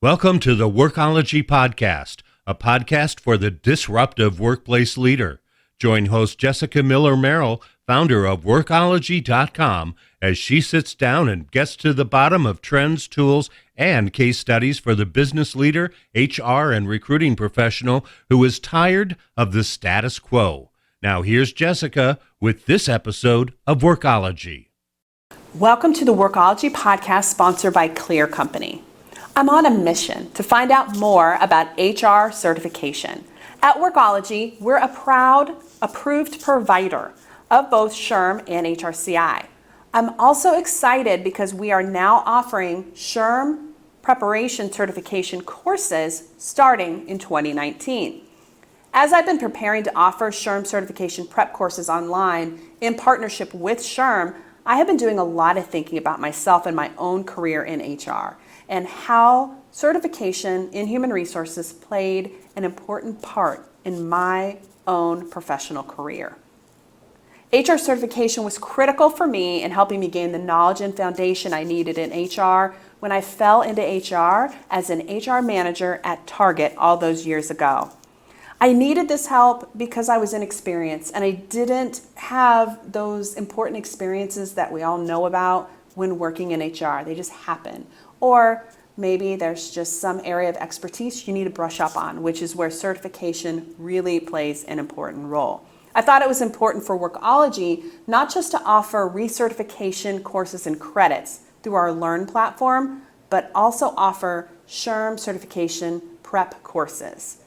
Welcome to the Workology podcast, a podcast for the disruptive workplace leader. Join host Jessica Miller-Merrill, founder of Workology.com, as she sits down and gets to the bottom of trends, tools, and case studies for the business leader, HR, and recruiting professional who is tired of the status quo. Now here's Jessica with this episode of Workology. Welcome to the Workology podcast sponsored by Clear Company. I'm on a mission to find out more about HR certification. At Workology, we're a proud, approved provider of both SHRM and HRCI. I'm also excited because we are now offering SHRM preparation certification courses starting in 2019. As I've been preparing to offer SHRM certification prep courses online in partnership with SHRM, I have been doing a lot of thinking about myself and my own career in HR and how certification in human resources played an important part in my own professional career. HR certification was critical for me in helping me gain the knowledge and foundation I needed in HR when I fell into HR as an HR manager at Target all those years ago. I needed this help because I was inexperienced and I didn't have those important experiences that we all know about when working in HR. They just happen. Or maybe there's just some area of expertise you need to brush up on, which is where certification really plays an important role. I thought it was important for Workology not just to offer recertification courses and credits through our Learn platform, but also offer SHRM certification prep courses.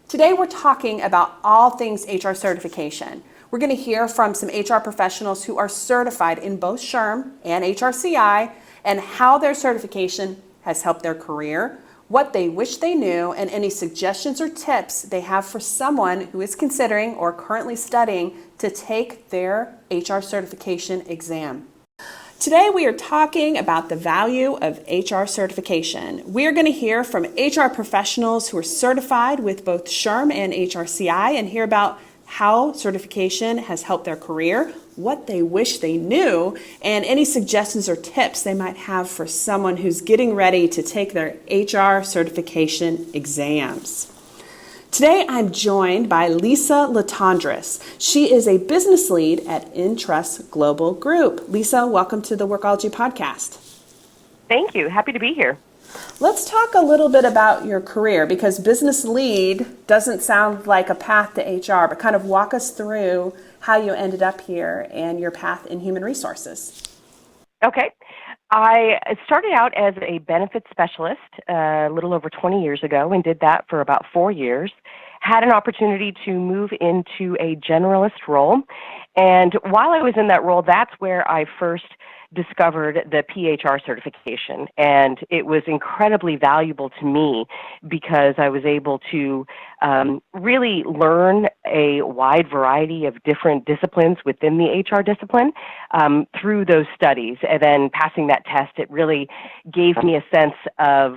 Today we're talking about all things HR certification. We're going to hear from some HR professionals who are certified in both SHRM and HRCI and how their certification has helped their career, what they wish they knew, and any suggestions or tips they have for someone who is considering or currently studying to take their HR certification exam. Today we are talking about the value of HR certification. We are going to hear from HR professionals who are certified with both SHRM and HRCI and hear about how certification has helped their career, what they wish they knew, and any suggestions or tips they might have for someone who's getting ready to take their HR certification exams. Today, I'm joined by Lisa Latondras. She is a business lead at Intrust Global Group. Lisa, welcome to the Workology podcast. Thank you. Happy to be here. Let's talk a little bit about your career because business lead doesn't sound like a path to HR, but kind of walk us through how you ended up here and your path in human resources. Okay. I started out as a benefits specialist a little over 20 years ago and did that for about 4 years. Had an opportunity to move into a generalist role. And while I was in that role, that's where I first discovered the PHR certification. And it was incredibly valuable to me because I was able to really learn a wide variety of different disciplines within the HR discipline through those studies. And then passing that test, it really gave me a sense of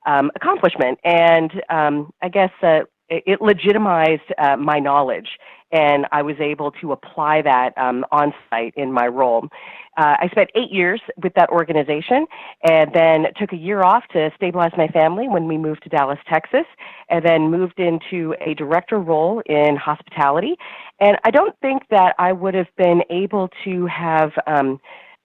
accomplishment. And I guess it legitimized my knowledge, and I was able to apply that on site in my role. I spent 8 years with that organization and then took a year off to stabilize my family when we moved to Dallas, Texas, and then moved into a director role in hospitality. And I don't think that I would have been able to have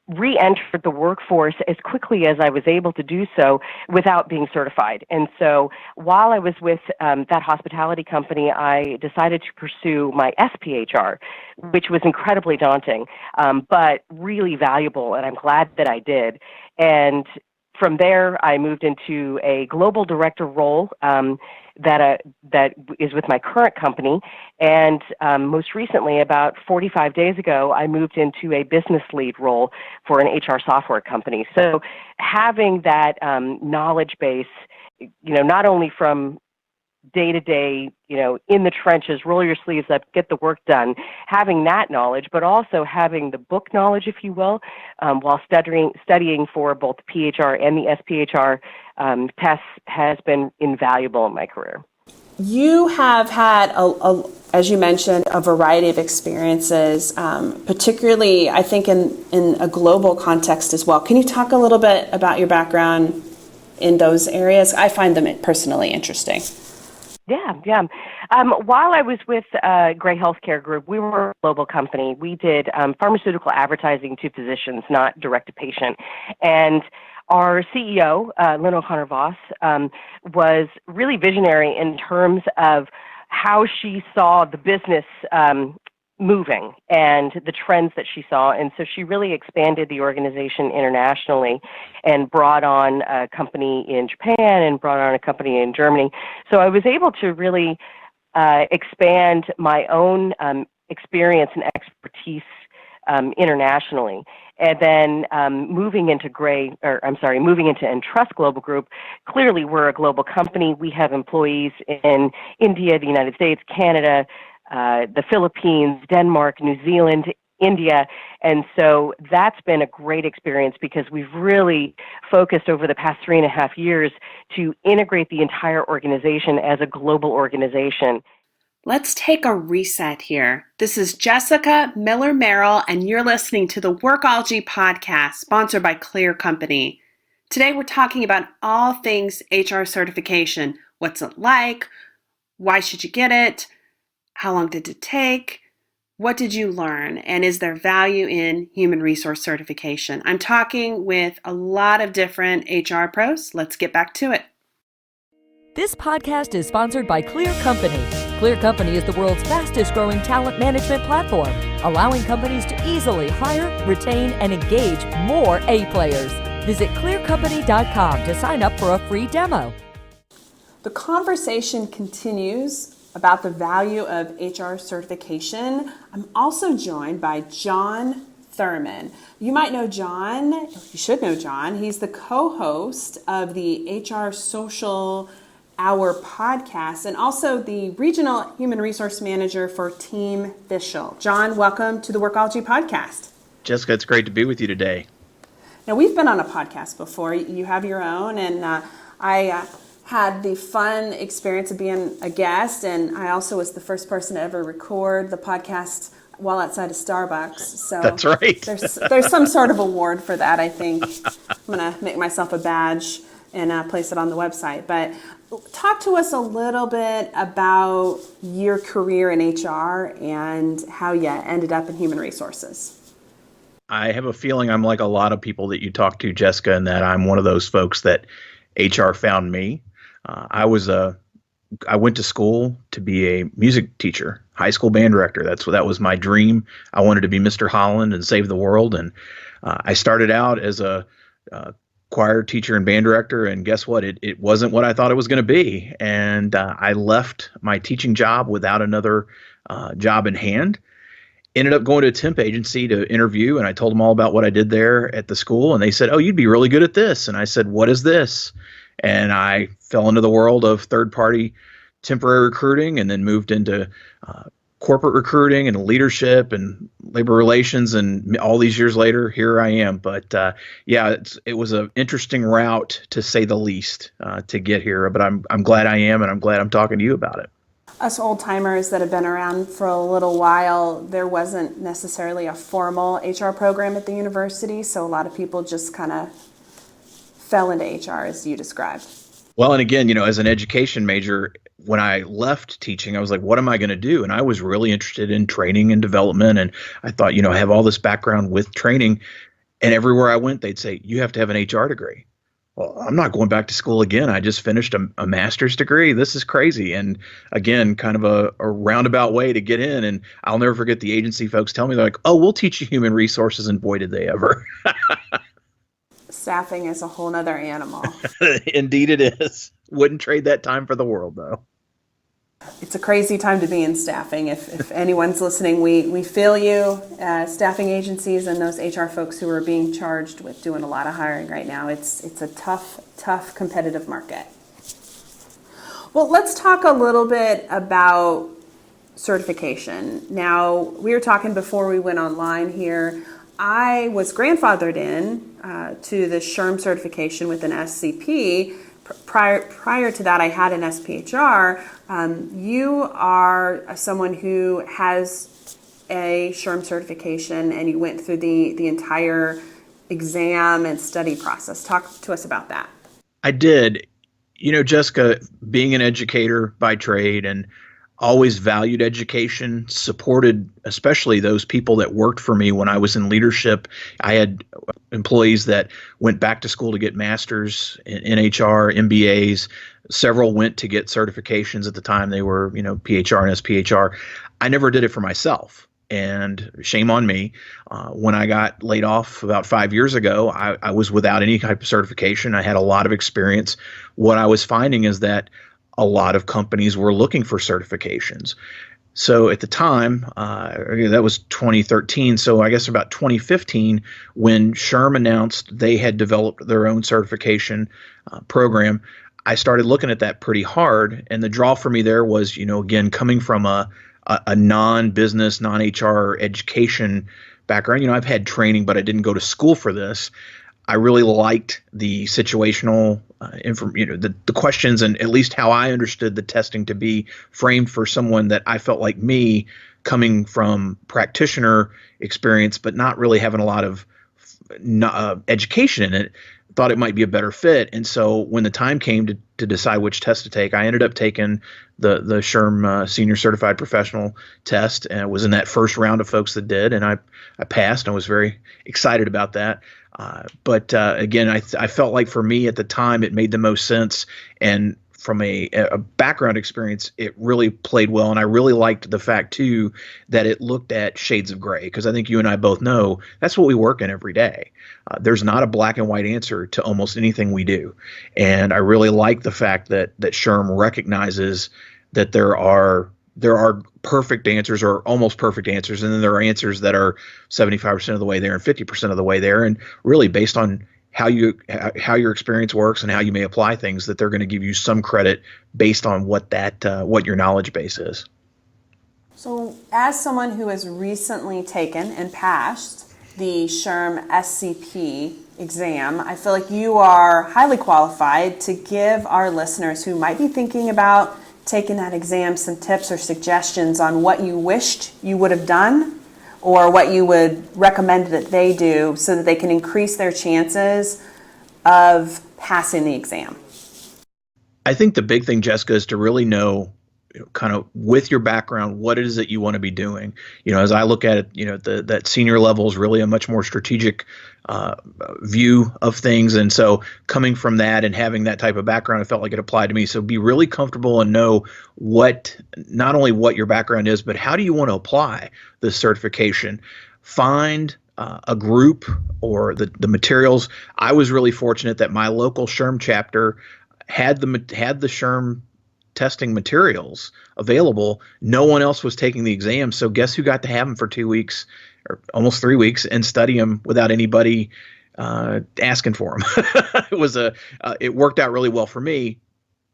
re-entered the workforce as quickly as I was able to do so without being certified. And so while I was with that hospitality company, I decided to pursue my SPHR, which was incredibly daunting, but really valuable, and I'm glad that I did. And from there, I moved into a global director role that is with my current company. And most recently, about 45 days ago, I moved into a business lead role for an HR software company. So having that knowledge base, not only from day to day, in the trenches, roll your sleeves up, get the work done, having that knowledge, but also having the book knowledge, if you will, while studying for both the PHR and the SPHR tests has been invaluable in my career. You have had, as you mentioned, a variety of experiences, particularly, I think, in a global context as well. Can you talk a little bit about your background in those areas? I find them personally interesting. Yeah. While I was with Gray Healthcare Group, we were a global company. We did pharmaceutical advertising to physicians, not direct to patient. And our CEO, Lynn O'Connor-Voss, was really visionary in terms of how she saw the business moving and the trends that she saw. And so she really expanded the organization internationally and brought on a company in Japan and brought on a company in Germany. So I was able to really expand my own experience and expertise internationally. And then moving into Entrust Global Group, clearly we're a global company. We have employees in India, the United States, Canada, the Philippines, Denmark, New Zealand, India. And so that's been a great experience because we've really focused over the past 3.5 years to integrate the entire organization as a global organization. Let's take a reset here. This is Jessica Miller Merrill, and you're listening to the Workology podcast, sponsored by Clear Company. Today, we're talking about all things HR certification. What's it like? Why should you get it? How long did it take? What did you learn? And is there value in human resource certification? I'm talking with a lot of different HR pros. Let's get back to it. This podcast is sponsored by Clear Company. Clear Company is the world's fastest growing talent management platform, allowing companies to easily hire, retain, and engage more A-players. Visit clearcompany.com to sign up for a free demo. The conversation continues about the value of HR certification. I'm also joined by John Thurman. You might know John, you should know John. He's the co-host of the HR Social Hour podcast and also the Regional Human Resource Manager for Team Fishel. John, welcome to the Workology podcast. Jessica, it's great to be with you today. Now, we've been on a podcast before. You have your own, and I had the fun experience of being a guest, and I also was the first person to ever record the podcast while outside of Starbucks. So that's right. There's some sort of award for that, I think. I'm going to make myself a badge and place it on the website. But talk to us a little bit about your career in HR and how you ended up in human resources. I have a feeling I'm like a lot of people that you talk to, Jessica, and that I'm one of those folks that HR found me. I went to school to be a music teacher, high school band director. That was my dream. I wanted to be Mr. Holland and save the world. And I started out as a choir teacher and band director. And guess what? It wasn't what I thought it was going to be. And I left my teaching job without another job in hand. Ended up going to a temp agency to interview. And I told them all about what I did there at the school. And they said, "Oh, you'd be really good at this." And I said, "What is this?" And I fell into the world of third-party temporary recruiting and then moved into corporate recruiting and leadership and labor relations. And all these years later, here I am. But it was an interesting route, to say the least, to get here. But I'm glad I am, and I'm glad I'm talking to you about it. Us old-timers that have been around for a little while, there wasn't necessarily a formal HR program at the university, so a lot of people just kind of fell into HR, as you described. Well, and again, as an education major, when I left teaching, I was like, what am I going to do? And I was really interested in training and development. And I thought, I have all this background with training. And everywhere I went, they'd say, you have to have an HR degree. Well, I'm not going back to school again. I just finished a master's degree. This is crazy. And again, kind of a roundabout way to get in. And I'll never forget the agency folks tell me, they're like, "Oh, we'll teach you human resources." And boy, did they ever. Staffing is a whole nother animal. Indeed it is. Wouldn't trade that time for the world, though. It's a crazy time to be in staffing. If anyone's listening, we feel you, staffing agencies and those HR folks who are being charged with doing a lot of hiring right now. It's a tough competitive market. Well, let's talk a little bit about certification. Now, we were talking before we went online here. I was grandfathered in to the SHRM certification with an SCP. Prior to that, I had an SPHR. You are someone who has a SHRM certification, and you went through the entire exam and study process. Talk to us about that. I did. Jessica, being an educator by trade and always valued education, supported especially those people that worked for me when I was in leadership. I had employees that went back to school to get masters in HR, MBAs. Several went to get certifications at the time. They were, PHR and SPHR. I never did it for myself. And shame on me. When I got laid off about 5 years ago, I was without any type of certification. I had a lot of experience. What I was finding is that a lot of companies were looking for certifications. So at the time, that was 2013. So I guess about 2015, when SHRM announced they had developed their own certification program, I started looking at that pretty hard. And the draw for me there was, again, coming from a non-business, non-HR education background. I've had training, but I didn't go to school for this. I really liked the situational the questions, and at least how I understood the testing to be framed for someone that I felt like me, coming from practitioner experience, but not really having a lot of education in it, thought it might be a better fit. And so when the time came to decide which test to take, I ended up taking the SHRM Senior Certified Professional test, and it was in that first round of folks that did, and I passed. I was very excited about that. But again, I felt like for me at the time, it made the most sense. And from a background experience, it really played well. And I really liked the fact, too, that it looked at shades of gray, because I think you and I both know that's what we work in every day. There's not a black and white answer to almost anything we do. And I really like the fact that SHRM recognizes that there are perfect answers or almost perfect answers, and then there are answers that are 75% of the way there and 50% of the way there, and really based on how your experience works and how you may apply things, that they're going to give you some credit based on what your knowledge base is. So as someone who has recently taken and passed the SHRM SCP exam, I feel like you are highly qualified to give our listeners who might be thinking about taking that exam some tips or suggestions on what you wished you would have done or what you would recommend that they do so that they can increase their chances of passing the exam. I think the big thing, Jessica, is to really know, kind of with your background, what it is that you want to be doing. As I look at it, that senior level is really a much more strategic view of things. And so coming from that and having that type of background, I felt like it applied to me. So be really comfortable and know not only what your background is, but how do you want to apply this certification. Find a group or the materials. I was really fortunate that my local SHRM chapter had the SHRM testing materials available. No one else was taking the exam. So guess who got to have them for 2 weeks or almost 3 weeks and study them without anybody asking for them? It worked out really well for me.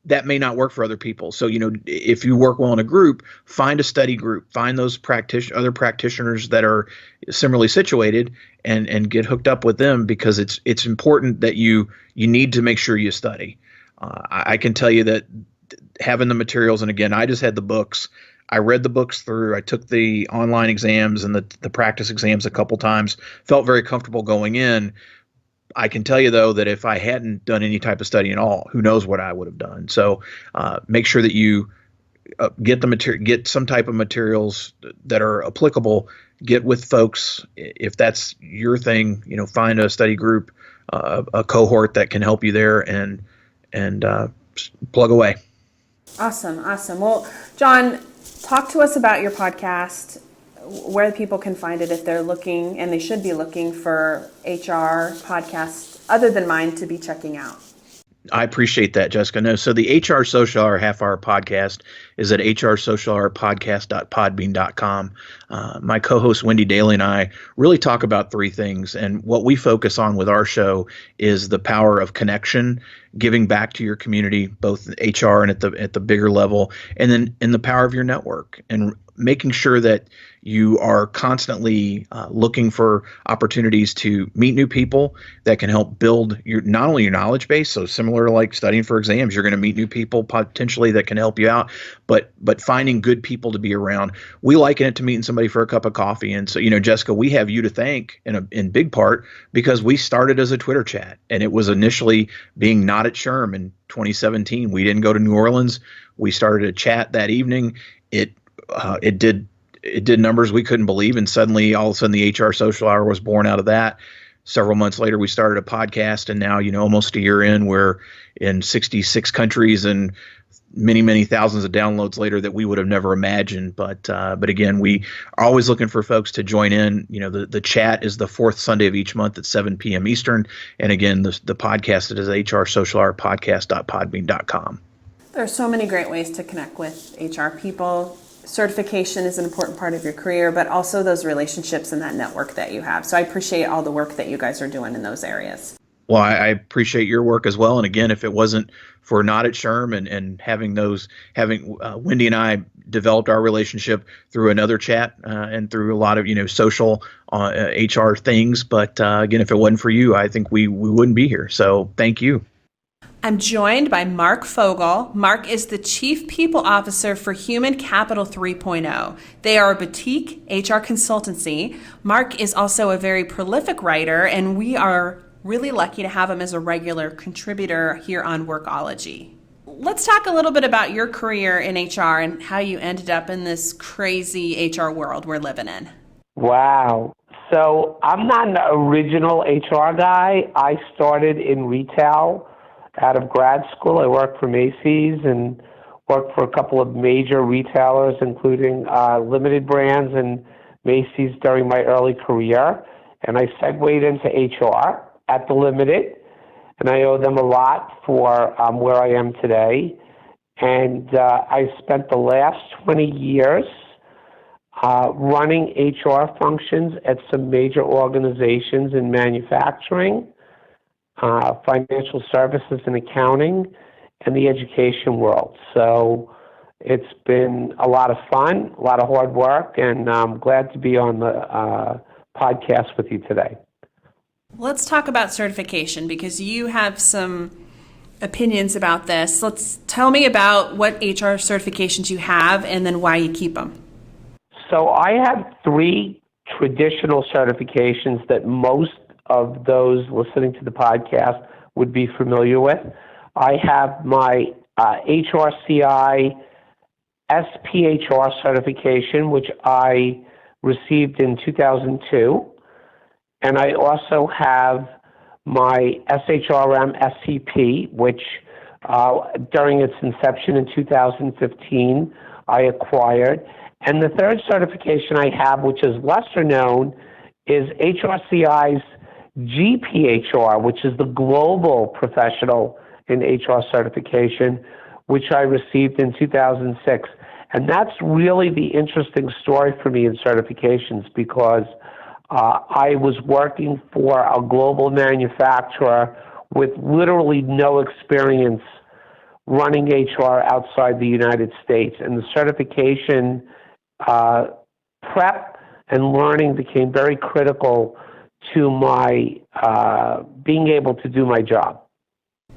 That may not work for other people. So, if you work well in a group, find a study group, find those other practitioners that are similarly situated and get hooked up with them, because it's important that you need to make sure you study. I can tell you that having the materials, and again, I just had the books. I read the books through. I took the online exams and the practice exams a couple times, felt very comfortable going in. I can tell you, though, that if I hadn't done any type of study at all, who knows what I would have done. So make sure that you get some type of materials that are applicable. Get with folks. If that's your thing, find a study group, a cohort that can help you there, and plug away. Awesome. Well, John, talk to us about your podcast, where people can find it if they're looking, and they should be looking for HR podcasts other than mine to be checking out. I appreciate that, Jessica. No, so the HR Social Hour Half Hour Podcast is at hrsocialhourpodcast.podbean.com. My co-host Wendy Daly and I really talk about three things, and what we focus on with our show is the power of connection, giving back to your community, both HR and at the bigger level, and then in the power of your network, and making sure that you are constantly looking for opportunities to meet new people that can help build not only your knowledge base. So similar to like studying for exams, you're going to meet new people potentially that can help you out, but finding good people to be around. We liken it to meeting somebody for a cup of coffee. And so, Jessica, we have you to thank in big part because we started as a Twitter chat, and it was initially being not at SHRM in 2017. We didn't go to New Orleans. We started a chat that evening. It did numbers we couldn't believe, and suddenly all of a sudden the HR Social Hour was born out of that. Several months later, we started a podcast, and now almost a year in, we're in 66 countries and many thousands of downloads later that we would have never imagined. But again, we are always looking for folks to join in. The chat is the fourth Sunday of each month at 7 p.m. Eastern, and again, the podcast is hrsocialhourpodcast.podbean.com. There are so many great ways to connect with HR people. Certification is an important part of your career, but also those relationships and that network that you have. So I appreciate all the work that you guys are doing in those areas. Well, I appreciate your work as well. And again, if it wasn't for Not at SHRM and having Wendy and I developed our relationship through another chat and through a lot of social HR things. But again, if it wasn't for you, I think we wouldn't be here. So thank you. I'm joined by Mark Fogel. Mark is the Chief People Officer for Human Capital 3.0. They are a boutique HR consultancy. Mark is also a very prolific writer, and we are really lucky to have him as a regular contributor here on Workology. Let's talk a little bit about your career in HR and how you ended up in this crazy HR world we're living in. Wow. So I'm not an original HR guy. I started in retail. Out of grad school, I worked for Macy's and worked for a couple of major retailers, including Limited Brands and Macy's during my early career. And I segued into HR at the Limited, and I owe them a lot for where I am today. And I spent the last 20 years running HR functions at some major organizations in manufacturing, financial services and accounting, and the education world. So it's been a lot of fun, a lot of hard work, and I'm glad to be on the podcast with you today. Let's talk about certification because you have some opinions about this. Tell me about what HR certifications you have and then why you keep them. So I have 3 traditional certifications that most of those listening to the podcast would be familiar with. I have my HRCI SPHR certification, which I received in 2002. And I also have my SHRM SCP, which during its inception in 2015, I acquired. And the third certification I have, which is lesser known, is HRCI's GPHR, which is the Global Professional in HR certification, which I received in 2006. And that's really the interesting story for me in certifications because I was working for a global manufacturer with literally no experience running HR outside the United States. And the certification prep and learning became very critical to my being able to do my job.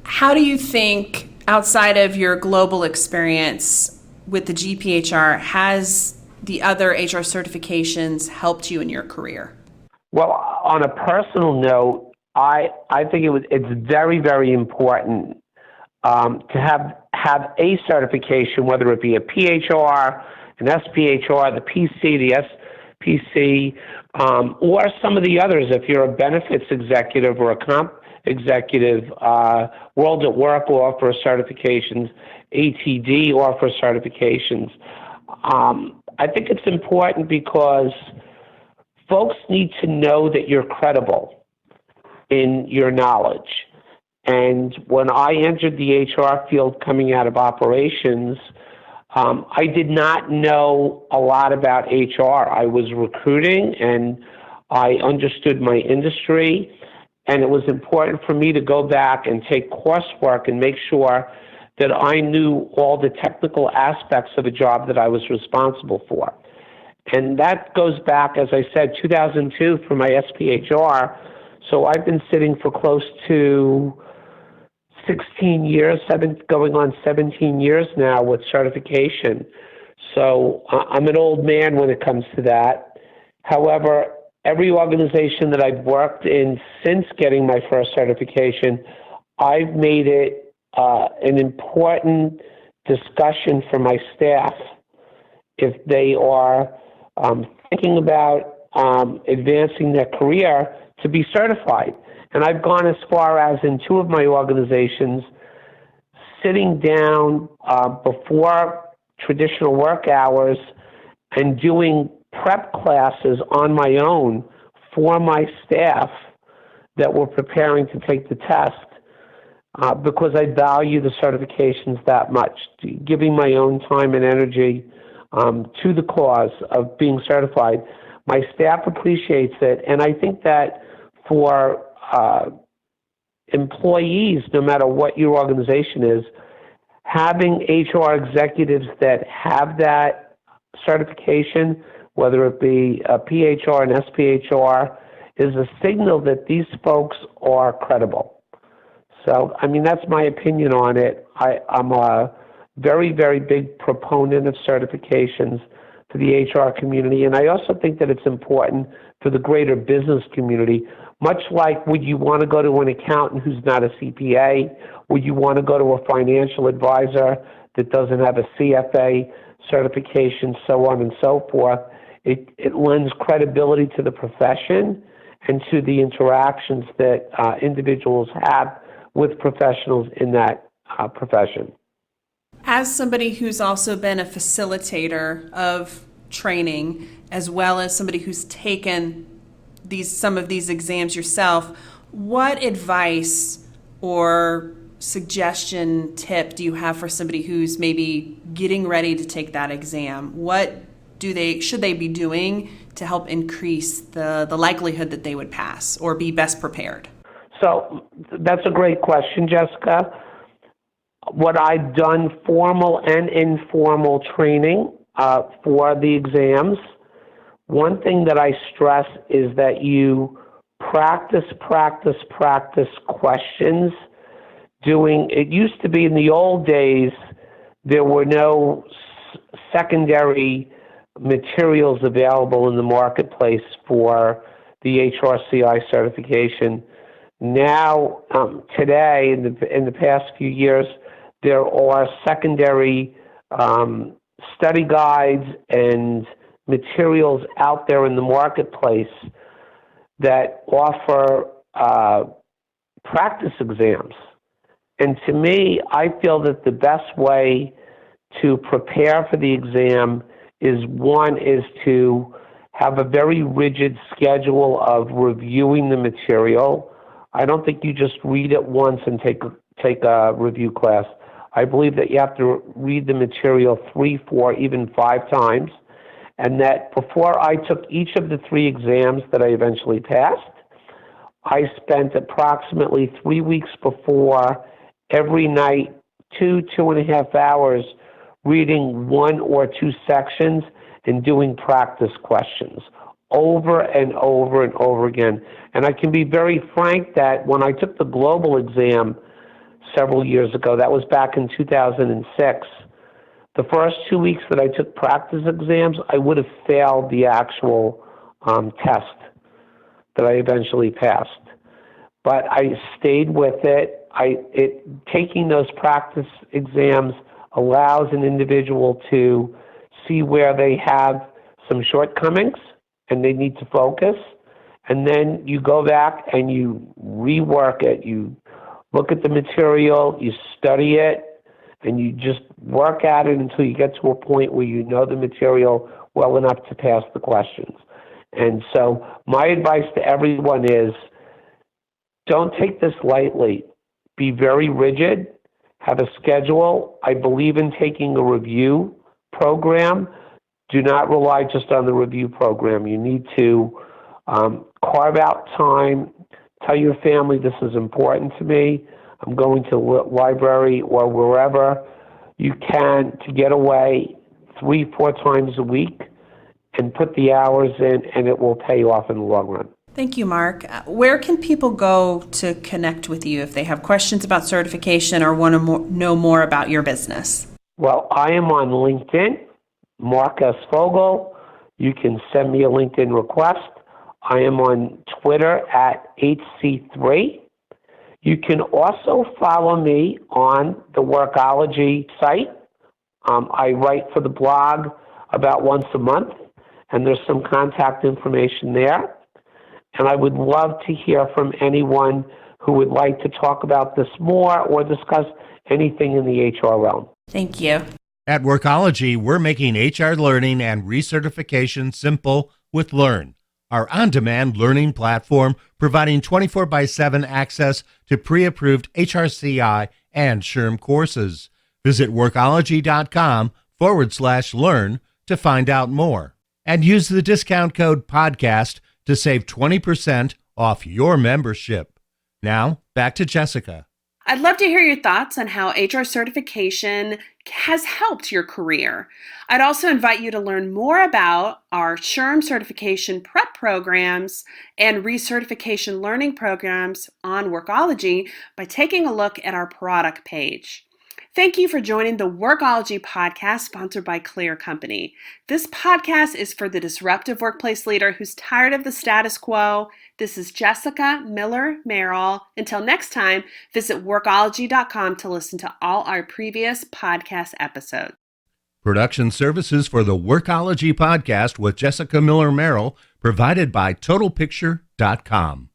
How do you think, outside of your global experience with the GPHR, has the other HR certifications helped you in your career? Well, on a personal note, I think it's very, very important to have a certification, whether it be a PHR, an SPHR, the PC, the SPC, or some of the others. If you're a benefits executive or a comp executive, World at Work offers certifications, ATD offers certifications. I think it's important because folks need to know that you're credible in your knowledge. And when I entered the HR field coming out of operations, I did not know a lot about HR. I was recruiting and I understood my industry, and it was important for me to go back and take coursework and make sure that I knew all the technical aspects of a job that I was responsible for. And that goes back, as I said, 2002 for my SPHR. So I've been sitting for close to 16 years, going on 17 years now with certification. So I'm an old man when it comes to that. However, every organization that I've worked in since getting my first certification, I've made it an important discussion for my staff if they are thinking about advancing their career to be certified. And I've gone as far as in two of my organizations, sitting down before traditional work hours and doing prep classes on my own for my staff that were preparing to take the test because I value the certifications that much, giving my own time and energy to the cause of being certified. My staff appreciates it, and I think that for employees, no matter what your organization is, having HR executives that have that certification, whether it be a PHR and SPHR, is a signal that these folks are credible. So, I mean, that's my opinion on it. I'm a very, very big proponent of certifications for the HR community, and I also think that it's important for the greater business community. Much like, would you want to go to an accountant who's not a CPA? Would you want to go to a financial advisor that doesn't have a CFA certification, so on and so forth? It lends credibility to the profession and to the interactions that individuals have with professionals in that profession. As somebody who's also been a facilitator of training, as well as somebody who's taken some of these exams yourself, what advice or suggestion, tip do you have for somebody who's maybe getting ready to take that exam? What should they be doing to help increase the likelihood that they would pass or be best prepared? So that's a great question, Jessica. What I've done, formal and informal training for the exams, one thing that I stress is that you practice questions. It used to be in the old days, there were no secondary materials available in the marketplace for the HRCI certification. Now, today, in the past few years, there are secondary study guides and materials out there in the marketplace that offer practice exams. And to me, I feel that the best way to prepare for the exam is to have a very rigid schedule of reviewing the material. I don't think you just read it once and take a review class. I believe that you have to read the material 3, 4, even 5 times, and that before I took each of the 3 exams that I eventually passed, I spent approximately 3 weeks before every night, 2.5 hours, reading 1 or 2 sections and doing practice questions over and over and over again. And I can be very frank that when I took the global exam several years ago, that was back in 2006, the first 2 weeks that I took practice exams, I would have failed the actual test that I eventually passed. But I stayed with it. Taking those practice exams allows an individual to see where they have some shortcomings and they need to focus. And then you go back and you rework it. You look at the material, you study it, and you just work at it until you get to a point where you know the material well enough to pass the questions. And so my advice to everyone is, don't take this lightly. Be very rigid. Have a schedule. I believe in taking a review program. Do not rely just on the review program. You need to carve out time. Tell your family this is important to me. I'm going to the library or wherever you can to get away 3-4 times a week and put the hours in, and it will pay off in the long run. Thank you, Mark. Where can people go to connect with you if they have questions about certification or want to know more about your business? Well, I am on LinkedIn, Mark S. Fogel. You can send me a LinkedIn request. I am on Twitter at HC3. You can also follow me on the Workology site. I write for the blog about once a month, and there's some contact information there. And I would love to hear from anyone who would like to talk about this more or discuss anything in the HR realm. Thank you. At Workology, we're making HR learning and recertification simple with Learn, our on-demand learning platform providing 24/7 access to pre-approved HRCI and SHRM courses. Visit workology.com/learn to find out more. And use the discount code PODCAST to save 20% off your membership. Now, back to Jessica. I'd love to hear your thoughts on how HR certification has helped your career. I'd also invite you to learn more about our SHRM certification prep programs and recertification learning programs on Workology by taking a look at our product page. Thank you for joining the Workology podcast sponsored by Clear Company. This podcast is for the disruptive workplace leader who's tired of the status quo. This is Jessica Miller Merrill. Until next time, visit workology.com to listen to all our previous podcast episodes. Production services for the Workology podcast with Jessica Miller Merrill provided by TotalPicture.com.